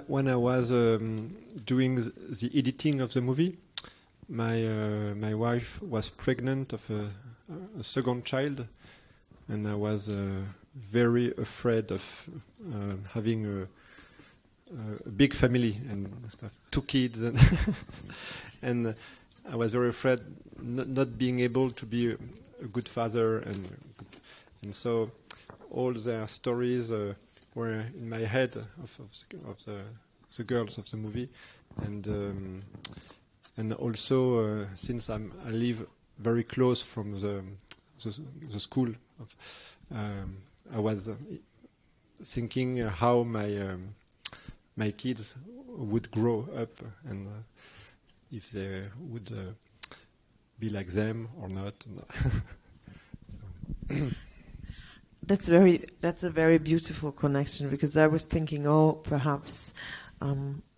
when I was doing the editing of the movie, my wife was pregnant of a second child, and I was very afraid of having a big family and have 2 kids, and and I was very afraid not being able to be a good father, and so all their stories were in my head of the girls of the movie, and also since I live very close from the school, I was thinking how my kids would grow up, and if they would be like them or not. That's a very beautiful connection, because I was thinking, perhaps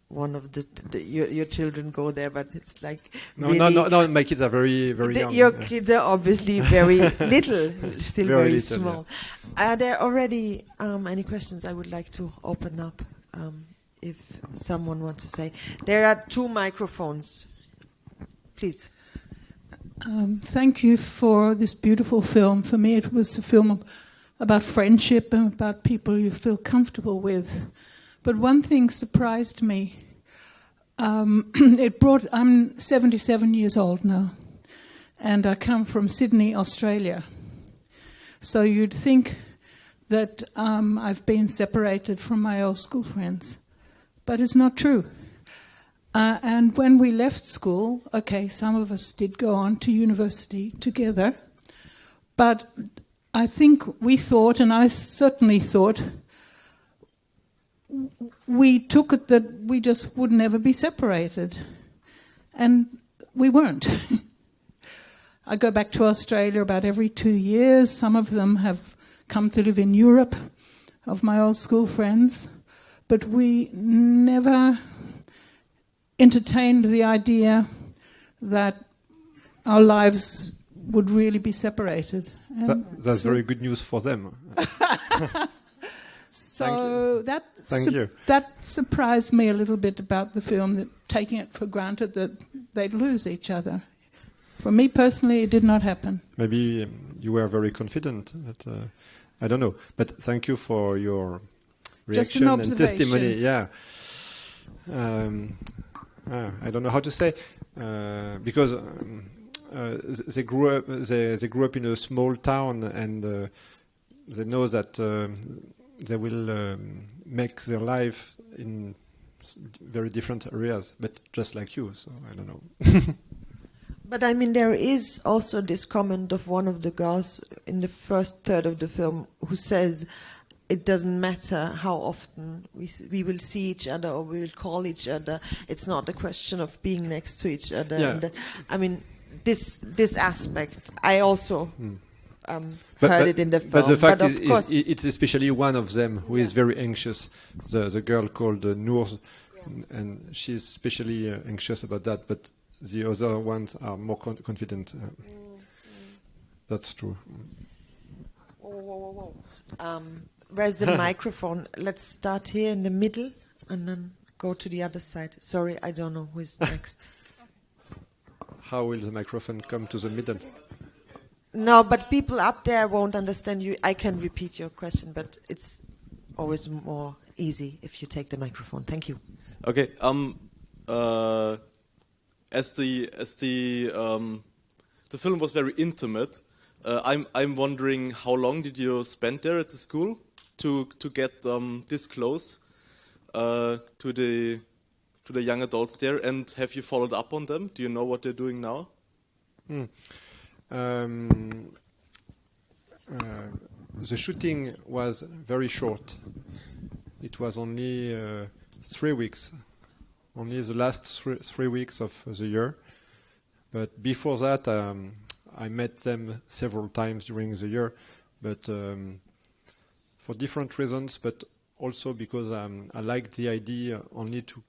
one of your children go there, but it's like no, my kids are very young. Your kids are obviously very little, still very little, small. Yeah. Are there already any questions? I would like to open up if someone wants to say. There are 2 microphones, please. Thank you for this beautiful film. For me, it was a film about friendship and about people you feel comfortable with. But one thing surprised me. I'm 77 years old now, and I come from Sydney, Australia. So you'd think that I've been separated from my old school friends, but it's not true. And when we left school, some of us did go on to university together, but I think we thought, and I certainly thought, we took it that we just would never be separated. And we weren't. I go back to Australia about every 2 years. Some of them have come to live in Europe, of my old school friends. But we never entertained the idea that our lives would really be separated. That's very good news for them. So that surprised me a little bit about the film, that taking it for granted that they'd lose each other. For me personally, it did not happen. Maybe you were very confident. I don't know. But thank you for your reaction and testimony. Yeah. I don't know how to say, because they grew up in a small town, and they know that they will make their life in very different areas, but just like you. So I don't know. But I mean, there is also this comment of one of the girls in the first third of the film who says, it doesn't matter how often we will see each other or we will call each other. It's not a question of being next to each other. Yeah. And, I mean, this aspect, I also heard it in the film. But the fact is it's especially one of them who is very anxious. The girl called Noor, and she's especially anxious about that. But the other ones are more confident. That's true. Whoa. Where's the microphone? Let's start here in the middle and then go to the other side. Sorry, I don't know who is next. How will the microphone come to the middle? No, but people up there won't understand you. I can repeat your question, but it's always more easy if you take the microphone. Thank you. Okay. As the film was very intimate, I'm wondering how long did you spend there at the school to get this close to the young adults there, and have you followed up on them? Do you know what they're doing now? The shooting was very short. It was only 3 weeks, only the last 3 weeks of the year. But before that, I met them several times during the year, but for different reasons, but also because I liked the idea only to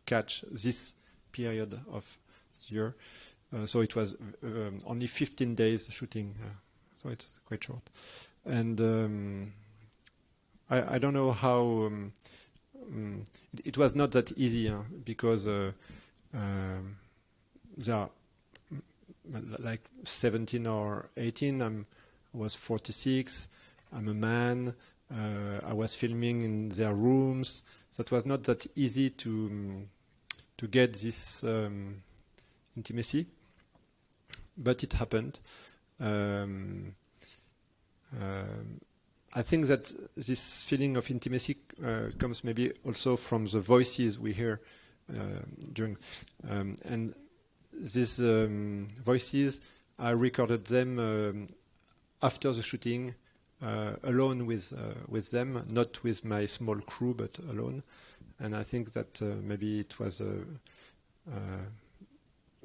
catch this period of the year. So it was only 15 days shooting, so it's quite short. And I don't know how it was not that easy because there are like 17 or 18. I was 46. I'm a man. I was filming in their rooms. That was not that easy to get this intimacy, but it happened. I think that this feeling of intimacy comes maybe also from the voices we hear during, and these voices, I recorded them after the shooting, alone with them, not with my small crew, but alone. And I think that maybe it was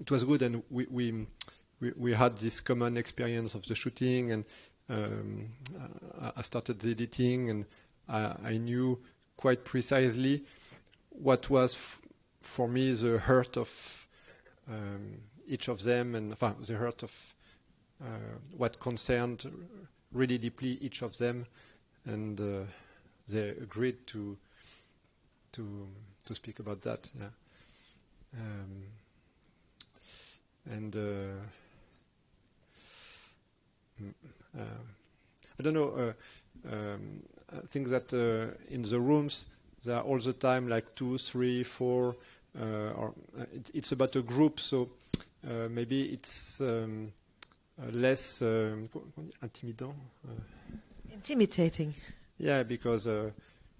good, and we had this common experience of the shooting, and I started the editing, and I knew quite precisely what was for me the hurt of each of them, and the hurt of what concerned really deeply each of them, and they agreed to speak about that. Yeah. I don't know. I think that in the rooms there are all the time like 2, 3, 4. Or it's about a group, so maybe it's less intimidant. Intimidating. Yeah, because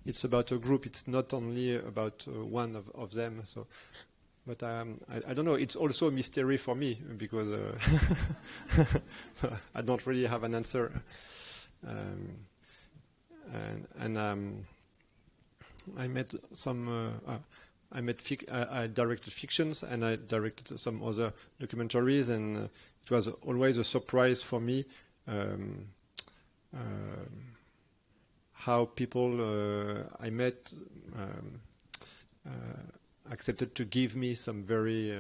it's about a group. It's not only about one of them. So, but I don't know. It's also a mystery for me because I don't really have an answer. I made some. I directed fictions, and I directed some other documentaries, and it was always a surprise for me how people I met accepted to give me some very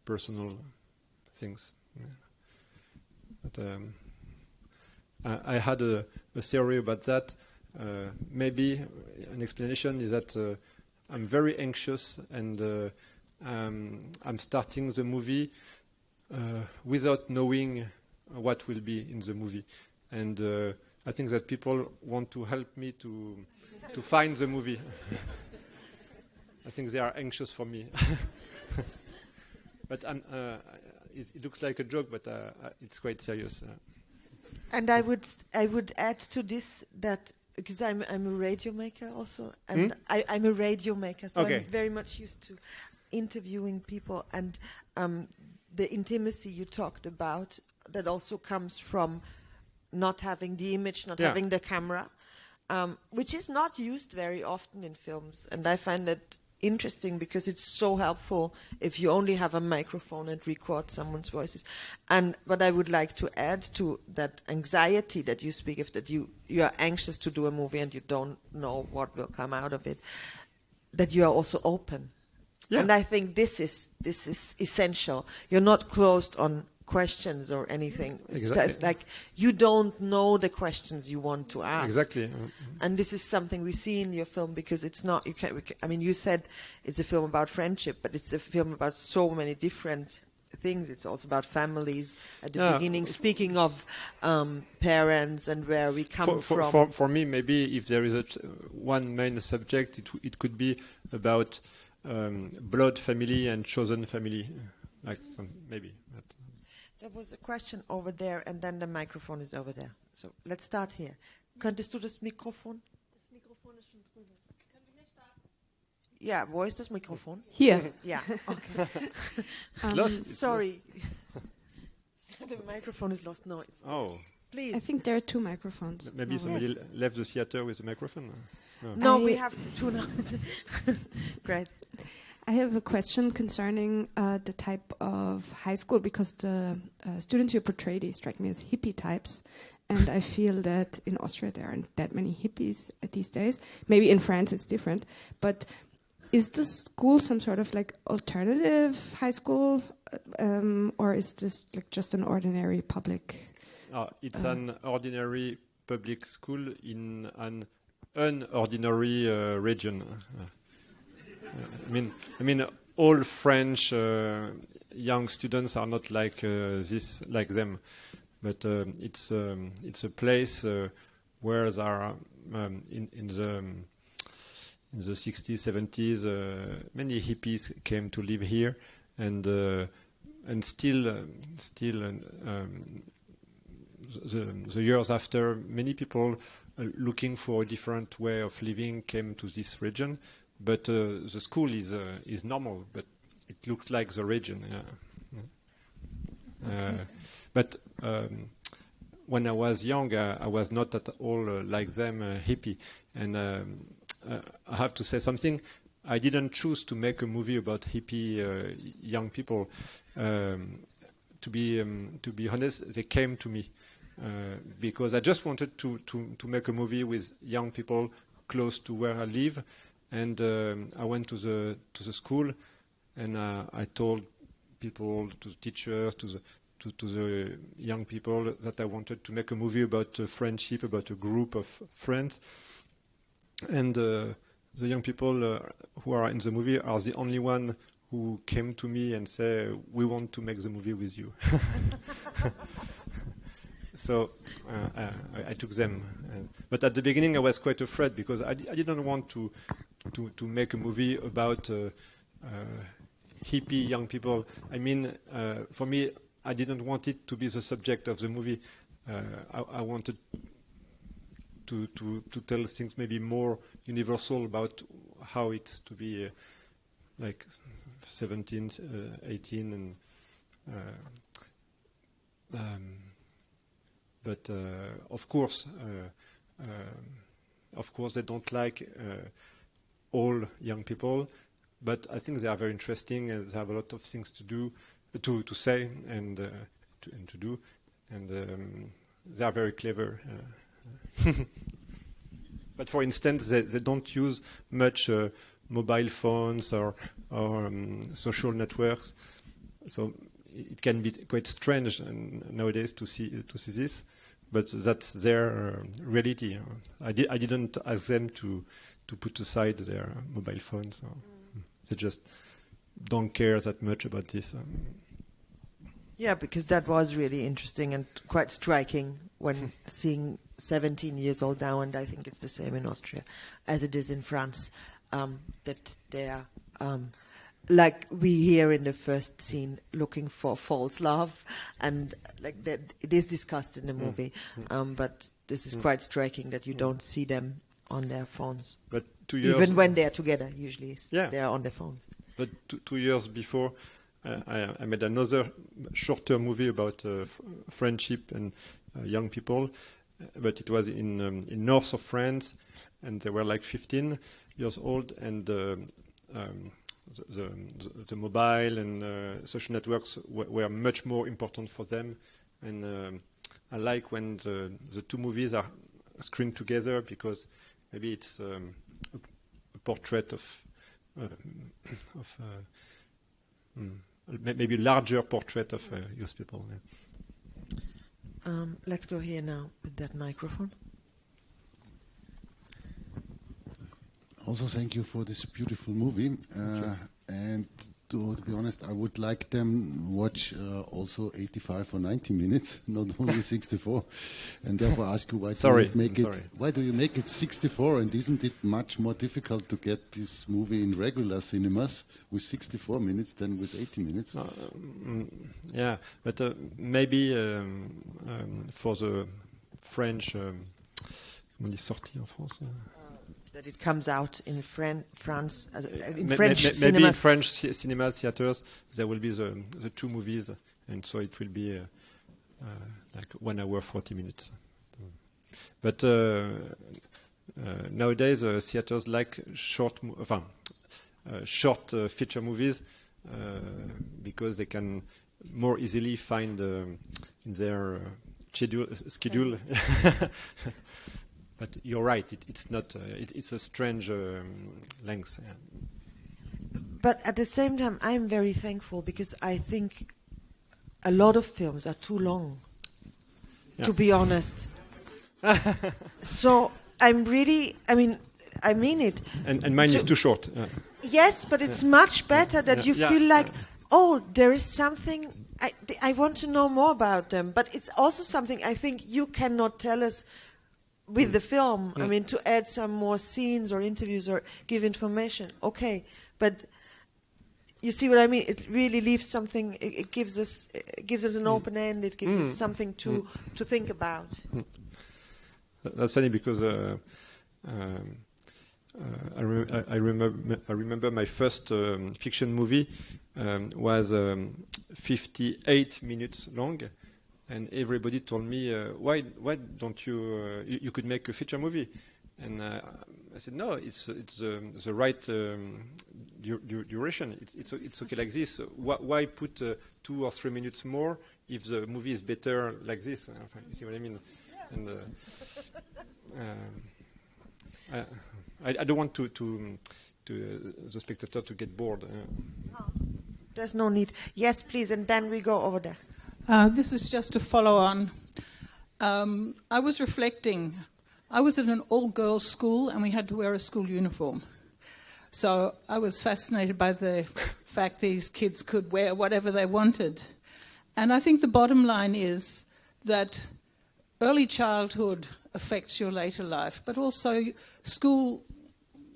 personal things. Yeah. But I had a theory about that. Maybe an explanation is that I'm very anxious, and I'm starting the movie without knowing what will be in the movie. And I think that people want to help me to find the movie. I think they are anxious for me. But it looks like a joke, but it's quite serious. And I would add to this that, because I'm a radio maker also, and I'm a radio maker, so okay. I'm very much used to interviewing people, and the intimacy you talked about, that also comes from not having the image, not having the camera, which is not used very often in films, and I find that interesting because it's so helpful if you only have a microphone and record someone's voices. And what I would like to add to that anxiety that you speak of, that you are anxious to do a movie and you don't know what will come out of it, that you are also open. Yeah. And I think this is essential. You're not closed on questions or anything. Exactly. It's like you don't know the questions you want to ask. Exactly. And this is something we see in your film, because it's not, I mean, you said it's a film about friendship, but it's a film about so many different things. It's also about families at the beginning, speaking of parents and where we come from. For me, maybe if there is one main subject, it could be about blood family and chosen family, like maybe. There was a question over there, and then the microphone is over there. So let's start here. Könntest du das Mikrofon? Das Mikrofon ist schon drüben. Können wir hier starten? Ja, wo ist das Mikrofon? Hier. Yeah, okay. Sorry. The microphone is lost. No, it's please. I think there are 2 microphones. Maybe somebody left the theater with a microphone? No, we have 2 now. Great. I have a question concerning the type of high school, because the students you portray, they strike me as hippie types. And I feel that in Austria there aren't that many hippies these days. Maybe in France it's different. But is the school some sort of like alternative high school? Or is this like just an ordinary public? It's an ordinary public school in an unordinary region. I mean, all French young students are not like them, but it's a place where there are in the 60s, 70s, many hippies came to live here, and still the years after, many people looking for a different way of living came to this region. But the school is normal, but it looks like the region. Yeah. Okay. But when I was young, I was not at all like them, hippie. And I have to say something. I didn't choose to make a movie about hippie young people. To be honest, they came to me because I just wanted to make a movie with young people close to where I live. And I went to the school, and I told people, to the teachers, to the young people, that I wanted to make a movie about friendship, about a group of friends. And the young people who are in the movie are the only one who came to me and say, "We want to make the movie with you." So I took them. But at the beginning, I was quite afraid because I didn't want to make a movie about hippie young people. I mean, for me, I didn't want it to be the subject of the movie. I wanted to tell things maybe more universal about how it's to be like 17, 18, and but of course they don't like all young people, but I think they are very interesting and they have a lot of things to do, to say and to do, and they are very clever. But for instance, they don't use much mobile phones or social networks, so it can be quite strange nowadays to see this, but that's their reality. I didn't ask them to put aside their mobile phones. So they just don't care that much about this. Yeah, because that was really interesting and quite striking when seeing 17 years old now, and I think it's the same in Austria as it is in France, that they are, like we hear in the first scene, looking for false love, and like that it is discussed in the movie, but this is quite striking that you don't see them on their phones. But 2 years even when they're together, usually they are on their phones. But 2 years before, I made another shorter movie about friendship and young people, but it was in north of France, and they were like 15 years old, and the mobile and social networks were much more important for them. And I like when the two movies are screened together, because maybe it's a portrait of maybe a larger portrait of youth people. Yeah. Let's go here now with that microphone. Also, thank you for this beautiful movie. And to be honest, I would like them watch also 85 or 90 minutes, not only 64. And therefore ask you, why do you make it 64? And isn't it much more difficult to get this movie in regular cinemas with 64 minutes than with 80 minutes? Yeah, but maybe for the French, comment on dit sortie en France? That it comes out in France, in maybe French cinemas. Maybe in French cinemas, theaters, there will be the two movies, and so it will be like 1 hour, 40 minutes. But nowadays, theaters like short feature movies because they can more easily find in their schedule. But you're right. It's not. It's a strange length. Yeah. But at the same time, I'm very thankful, because I think a lot of films are too long. Yeah. To be honest. So I'm really, I mean it. And mine is too short. Yes, but it's much better that you feel like, oh, there is something, I want to know more about them. But it's also something I think you cannot tell us with the film. I mean, to add some more scenes or interviews or give information. Okay, but you see what I mean? It really leaves something. It gives us an open end. It gives us something to think about. That's funny because I remember my first fiction movie was 58 minutes long, and everybody told me, why don't you could make a feature movie? And I said, no, it's the right duration. It's okay like this. Why put 2 or 3 minutes more if the movie is better like this? You see what I mean? And I don't want to the spectator to get bored. There's no need. Yes, please, and then we go over there. This is just a follow-on. I was reflecting. I was at an all-girls school, and we had to wear a school uniform. So I was fascinated by the fact these kids could wear whatever they wanted. And I think the bottom line is that early childhood affects your later life, but also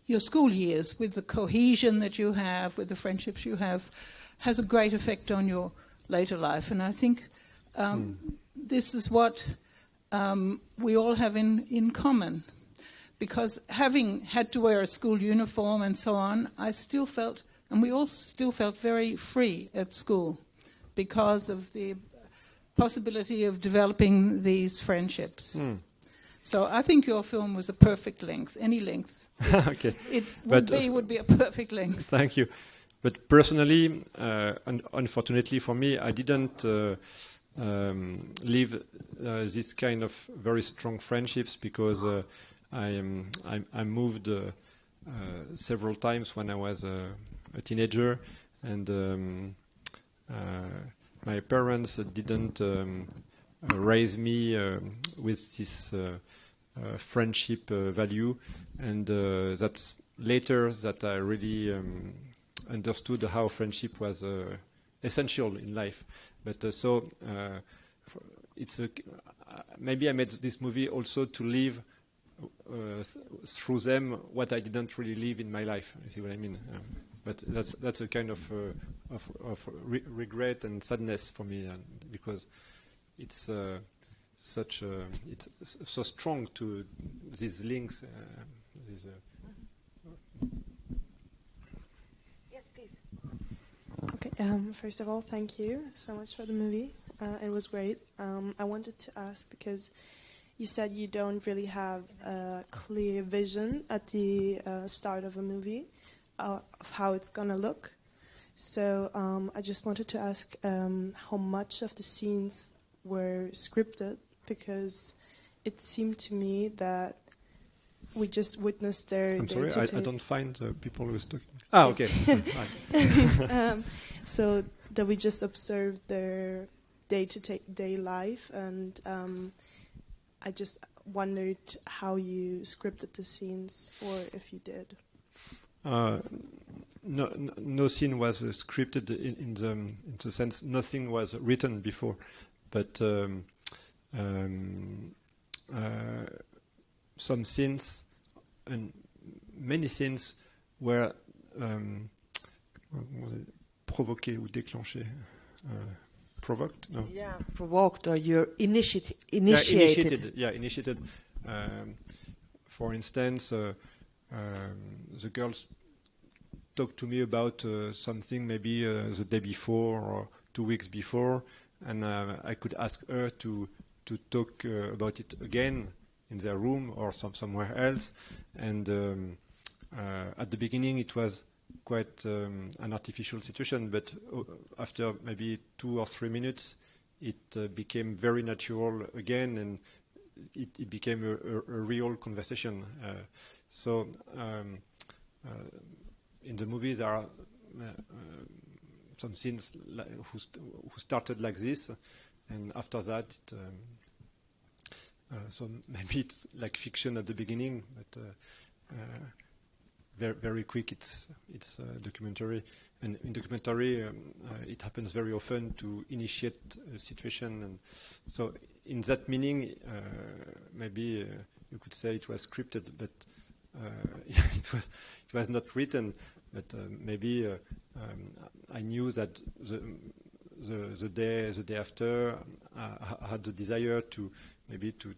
your school years, with the cohesion that you have, with the friendships you have, has a great effect on your later life. And I think this is what we all have in common. Because having had to wear a school uniform and so on, I still felt, and we all still felt, very free at school because of the possibility of developing these friendships. So I think your film was a perfect length, any length. Okay. It would be a perfect length. Thank you. But personally, unfortunately for me, I didn't live this kind of very strong friendships because I moved several times when I was a teenager, and my parents didn't raise me with this friendship value, and that's later that I really understood how friendship was essential in life. But it's maybe I made this movie also to live through them what I didn't really live in my life. You see what I mean? But that's a kind of regret and sadness for me, because it's it's so strong to these links. Yes, please. Okay. First of all, thank you so much for the movie. It was great. I wanted to ask, because you said you don't really have a clear vision at the start of a movie of how it's gonna look. So I just wanted to ask how much of the scenes were scripted, because it seemed to me that we just witnessed their I'm sorry, day-to-day. I don't find people who is talking. Okay. So that we just observed their day-to-day life, and I just wondered how you scripted the scenes, or if you did. No scene was scripted in the sense nothing was written before, but some scenes and many scenes were provoqués ou déclenchés. Provoked? No. Yeah, provoked, or you're initiated. Yeah, initiated. For instance, the girls talked to me about something maybe the day before or 2 weeks before, and I could ask her to talk about it again in their room or somewhere else. And at the beginning, it was quite an artificial situation, but after maybe 2 or 3 minutes, it became very natural again, and it became a real conversation. In the movie, there are some scenes who started like this, and after that, So maybe it's like fiction at the beginning, but very very quick it's documentary. And in documentary, it happens very often to initiate a situation, and so in that meaning, maybe you could say it was scripted, but it was not written. But maybe I knew that the day after, I had the desire to maybe to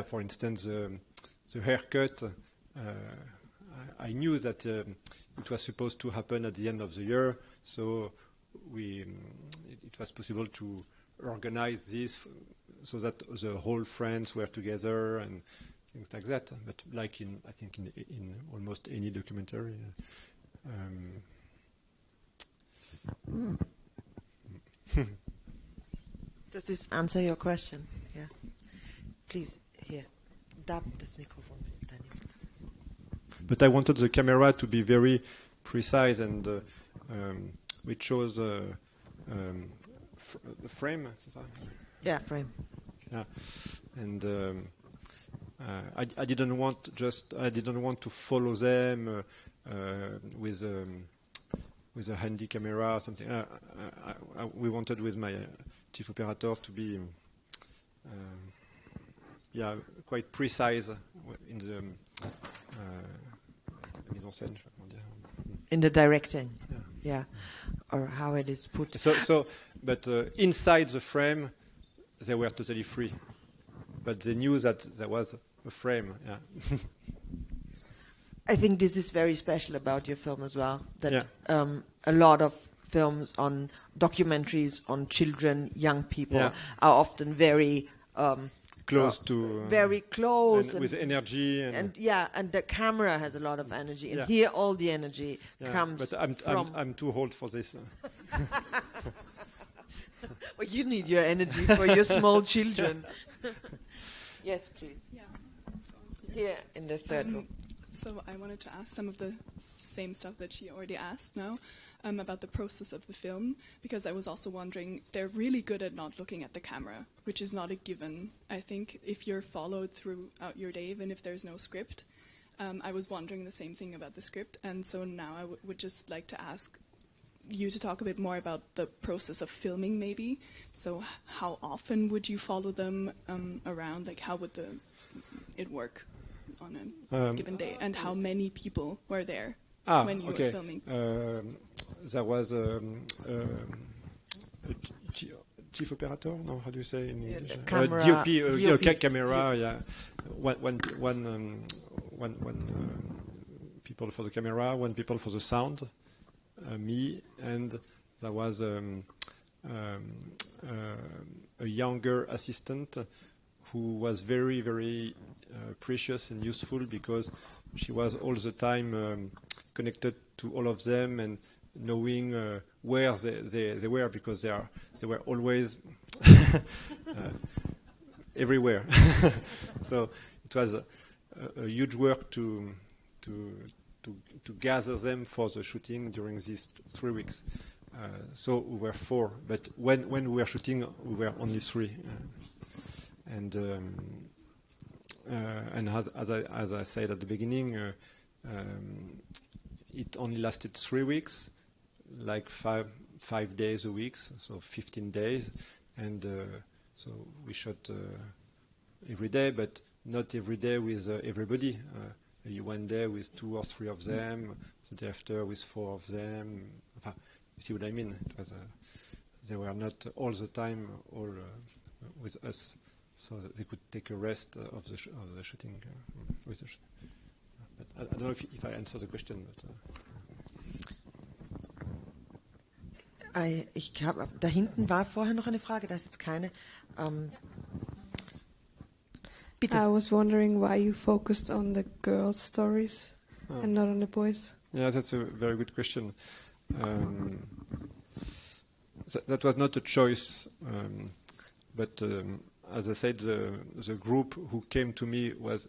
for instance, the haircut. I knew that it was supposed to happen at the end of the year, so it was possible to organize this so that the whole friends were together and things like that. But like I think in almost any documentary. Does this answer your question? Yeah. Please, here. Dab das Mikrofon, Daniel. But I wanted the camera to be very precise, and we chose the frame. Yeah, frame. Yeah, and I didn't want to follow them with a handy camera or something. We wanted with my chief operator to be quite precise in the mise en scène. In the directing, yeah, or how it is put. But inside the frame, they were totally free. But they knew that there was a frame. Yeah. I think this is very special about your film as well. That a lot of films on documentaries on children, young people, are often very close to very close and with energy and the camera has a lot of energy, and here all the energy comes but from. I'm too old for this. Well, you need your energy for your small children. Yes, please. Yeah. Here in the third row. So I wanted to ask some of the same stuff that she already asked now about the process of the film, because I was also wondering, they're really good at not looking at the camera, which is not a given. I think if you're followed throughout your day, even if there's no script, I was wondering the same thing about the script, and so now I would just like to ask you to talk a bit more about the process of filming, maybe. So how often would you follow them around? Like, how would it work on a given day, and how many people were there when you were filming? There was a chief operator. No, how do you say in English? Camera, DOP, camera. Yeah, one people for the camera, one people for the sound. Me, and there was a younger assistant who was very, very precious and useful, because she was all the time connected to all of them and knowing where they were, because they were always everywhere. So it was a huge work to gather them for the shooting during these 3 weeks. So we were 4, but when we were shooting, we were only 3. And as I said at the beginning, it only lasted 3 weeks, like 5 days a week, so 15 days. And so we shot every day, but not every day with everybody. One day with 2 or 3 of them, the day after with 4 of them. You see what I mean? It was they were not all the time all with us, so that they could take a rest of the shooting with the But I don't know if I answered the question. But Da hinten war vorher noch eine Frage, da ist jetzt keine. Bitte. I was wondering why you focused on the girls' stories and not on the boys. Yeah, that's a very good question. That was not a choice, but as I said, the group who came to me was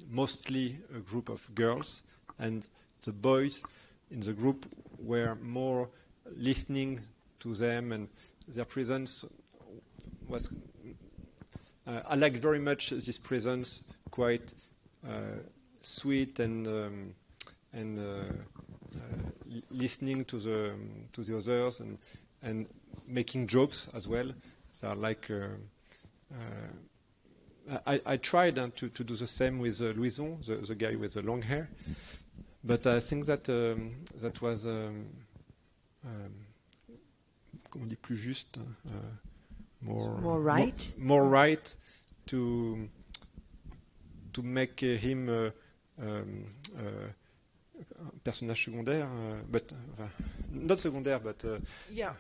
mostly a group of girls, and the boys in the group were more listening to them, and their presence was I like very much this presence, quite sweet and listening to the others and making jokes as well. They are like. I tried to do the same with Louison, the guy with the long hair, but I think that that was comment on dit, plus juste, more right, more right to make him personnage secondaire, but not secondaire, but yeah,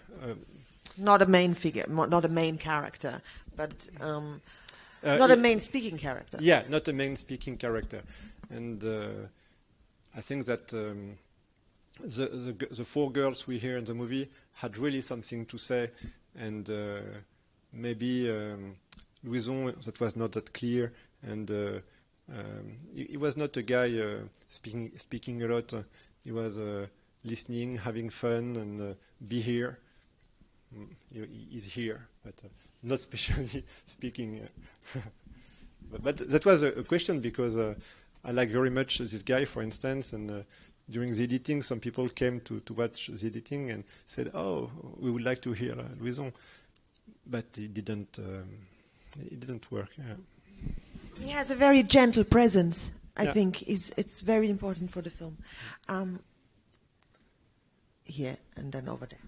not a main figure, not a main character, but. Not a main speaking character. Yeah, not a main speaking character. And I think that the four girls we hear in the movie had really something to say. And maybe Louison, that was not that clear. And he was not a guy speaking a lot. He was listening, having fun, and be here. He's here. But not especially speaking. But that was a question because I like very much this guy, for instance, and during the editing, some people came to watch the editing and said, "Oh, we would like to hear Louison," but it didn't work. Yeah. He has a very gentle presence. I Yeah. think it's very important for the film. Here and then over there.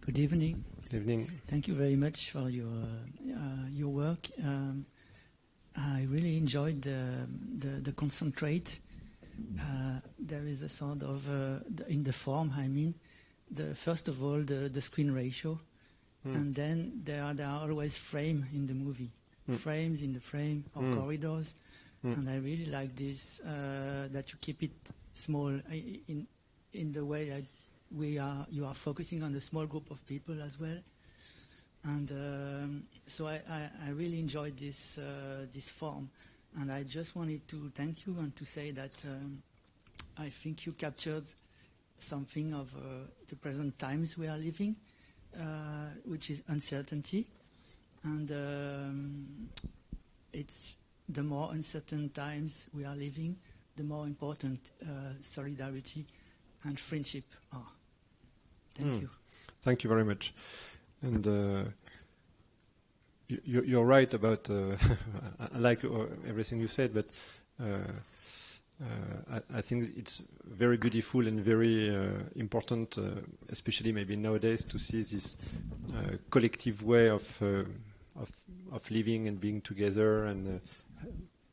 Good evening. Good evening. Thank you very much for your work. I really enjoyed the concentrate. There is a sort of in the form. I mean, first of all the screen ratio, and then there are always frames in the movie, frames in the frame or corridors, and I really like this that you keep it small in the way that. You are focusing on the small group of people as well, and so I really enjoyed this form, and I just wanted to thank you and to say that I think you captured something of the present times we are living, which is uncertainty, and it's the more uncertain times we are living, the more important solidarity and friendship are. Thank you. Thank you very much. And you're right about. I like everything you said, but I think it's very beautiful and very important, especially maybe nowadays, to see this collective way of living and being together and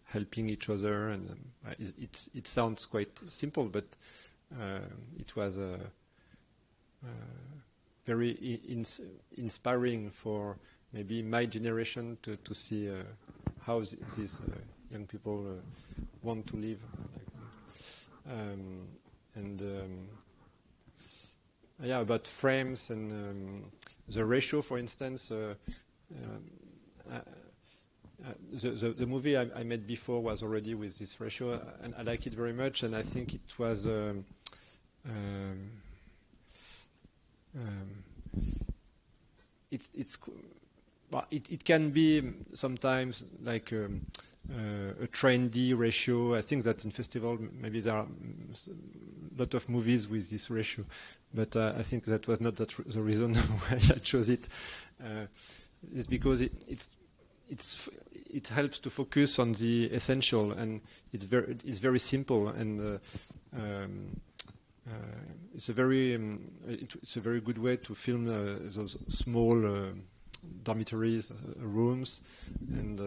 helping each other. And it sounds quite simple, but it was very inspiring for maybe my generation to see how these young people want to live. Yeah, about frames and the ratio, for instance. The movie I made before was already with this ratio, and I like it very much. And I think it was. It can be sometimes like a trendy ratio. I think that in festival maybe there are a lot of movies with this ratio, but I think that was not the reason why I chose it. It's because it helps to focus on the essential, and it's very simple, and it's a very good way to film those small dormitories, rooms, and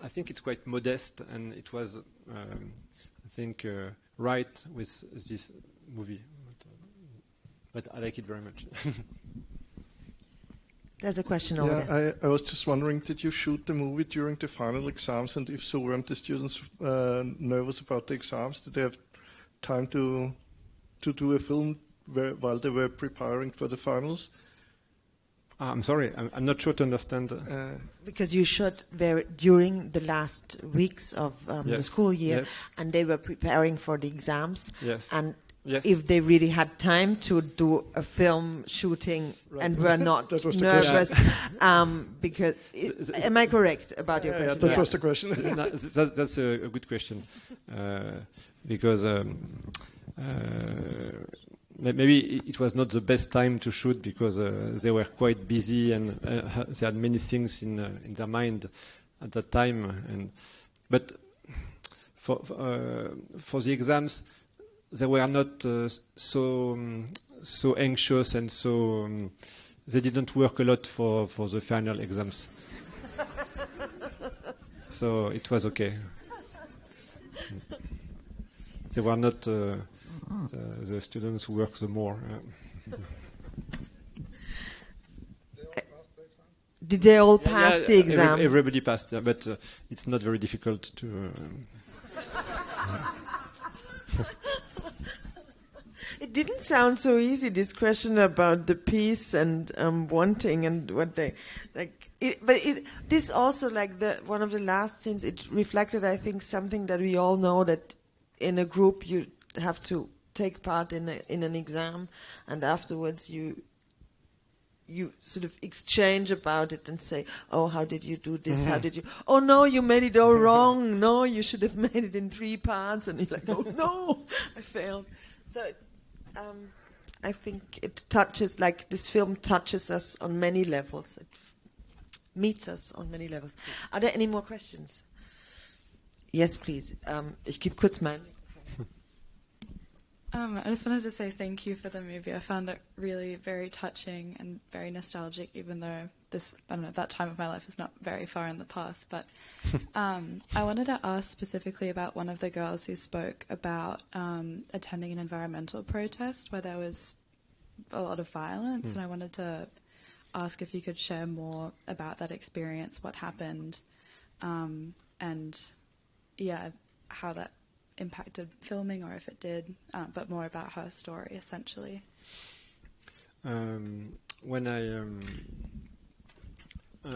I think it's quite modest, and it was I think right with this movie, but I like it very much. There's a question over there. I was just wondering, did you shoot the movie during the final exams? And if so, weren't the students nervous about the exams? Did they have time to do a film while they were preparing for the finals? I'm sorry, I'm not sure to understand. Because you shot during the last weeks of the school year, yes. and they were preparing for the exams. Yes. And Yes. if they really had time to do a film shooting and were not That was the nervous. Because am I correct about your question? That was the question. No, that's a good question, because maybe it was not the best time to shoot because they were quite busy and they had many things in their mind at that time. But for the exams, they were not so anxious and so they didn't work a lot for the final exams. So it was okay. They were not the students who work the more. Did they all pass the exam? Everybody passed, but it's not very difficult to. It didn't sound so easy, this question about the peace and wanting and what they like. This also, like one of the last scenes, it reflected, I think, something that we all know, that in a group you have to take part in an exam, and afterwards you sort of exchange about it and say, oh, how did you do this? How did you? Oh no, you made it all wrong. No, you should have made it in 3 parts. And you're like, oh no, I failed. So. I think it touches, like this film touches us on many levels. It meets us on many levels. Are there any more questions? Yes, please. Ich gebe kurz mein. I just wanted to say thank you for the movie. I found it really very touching and very nostalgic, even though that time of my life is not very far in the past. But I wanted to ask specifically about one of the girls who spoke about attending an environmental protest where there was a lot of violence, and I wanted to ask if you could share more about that experience, what happened, and how that impacted filming, or if it did, but more about her story, essentially. When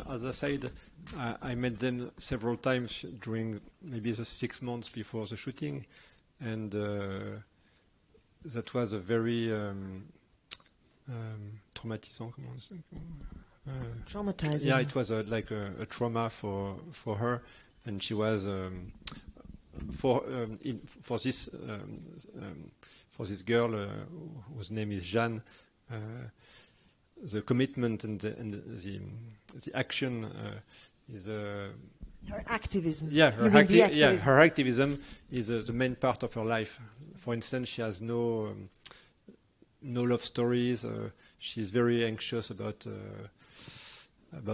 as I said, I met them several times during maybe the 6 months before the shooting, and that was a very traumatizing. Yeah, it was like a trauma for her, and she was for this girl whose name is Jeanne. The commitment and the action is her activism. Yeah, her activism is the main part of her life. For instance, she has no love stories. She's very anxious about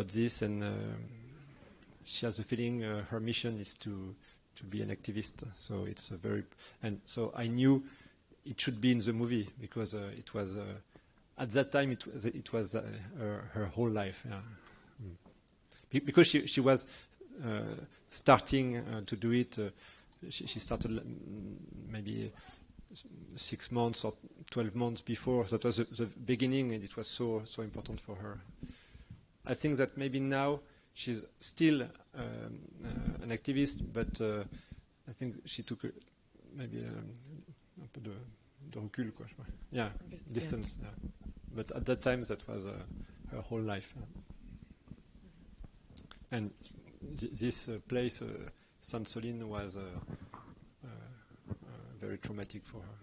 this, and she has a feeling her mission is to be an activist. So it's so I knew it should be in the movie because it was. At that time, it was her whole life, because she was starting to do it. She started maybe 6 months or 12 months before. That was the beginning, and it was so important for her. I think that maybe now she's still an activist, but I think she took maybe un peu de recul, quoi. Yeah, distance. Yeah. But at that time, that was her whole life. And this place, Sainte-Soline, was very traumatic for her.